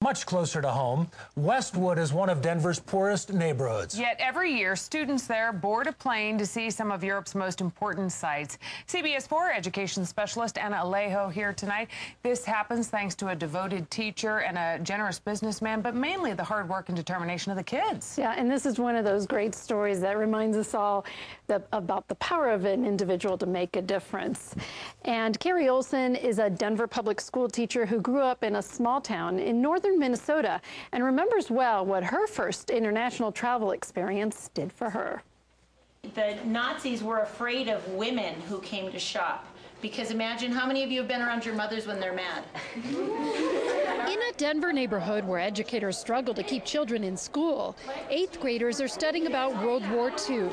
Much closer to home, Westwood is one of Denver's poorest neighborhoods. Yet every year, students there board a plane to see some of Europe's most important sites. CBS 4 education specialist Anna Alejo here tonight. This happens thanks to a devoted teacher and a generous businessman, but mainly the hard work and determination of the kids. Yeah, and this is one of those great stories that reminds us all about the power of an individual to make a difference. And Carrie Olson is a Denver public school teacher who grew up in a small town in northern Minnesota and remembers well what her first international travel experience did for her. The Nazis were afraid of women who came to shop, because imagine how many of you have been around your mothers when they're mad. In a Denver neighborhood where educators struggle to keep children in school, 8th graders are studying about World War II.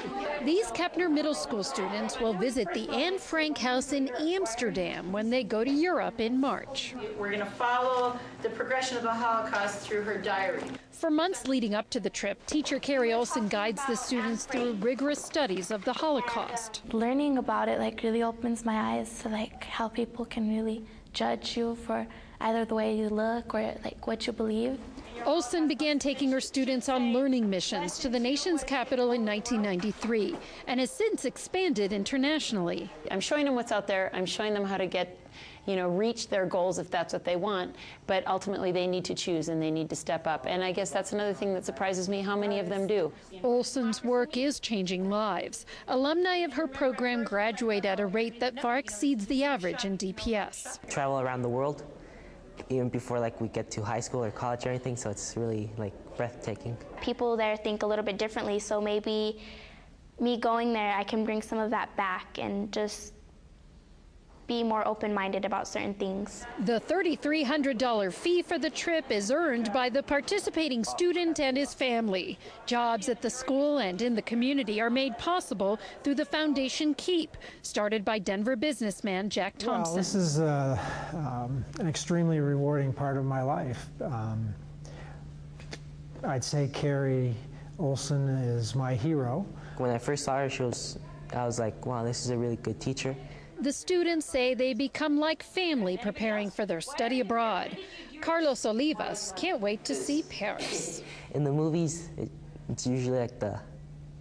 These Kepner Middle School students will visit the Anne Frank house in Amsterdam when they go to Europe in March. We're going to follow the progression of the Holocaust through her diary. For months leading up to the trip, teacher Carrie Olson guides the students through rigorous studies of the Holocaust. Learning about it really opens my eyes to how people can really judge you for either the way you look or what you believe. Olson began taking her students on learning missions to the nation's capital in 1993 and has since expanded internationally. I'm showing them what's out there. I'm showing them how to reach their goals if that's what they want, but ultimately they need to choose and they need to step up. And I guess that's another thing that surprises me, how many of them do. Olson's work is changing lives. Alumni of her program graduate at a rate that far exceeds the average in DPS. Travel around the world, even before we get to high school or college or anything, so it's really breathtaking. People there think a little bit differently, so maybe me going there, I can bring some of that back and just be more open-minded about certain things. The $3,300 fee for the trip is earned by the participating student and his family. Jobs at the school and in the community are made possible through the Foundation Keep, started by Denver businessman Jack Thompson. Well, this is an extremely rewarding part of my life. I'd say Carrie Olson is my hero. When I first saw her, I was like, wow, this is a really good teacher. The students say they become like family preparing for their study abroad. Carlos Olivas can't wait to see Paris. In the movies, it's usually the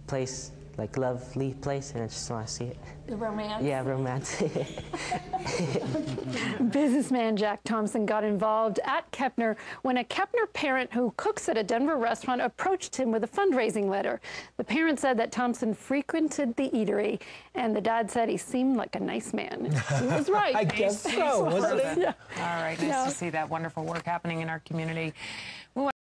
place, lovely place, and I just want to see it. The romance? Yeah, romance. Businessman Jack Thompson got involved at Kepner when a Kepner parent who cooks at a Denver restaurant approached him with a fundraising letter. The parent said that Thompson frequented the eatery, and the dad said he seemed like a nice man. He was right. I guess so, wasn't it? Yeah. All right, nice to see that wonderful work happening in our community.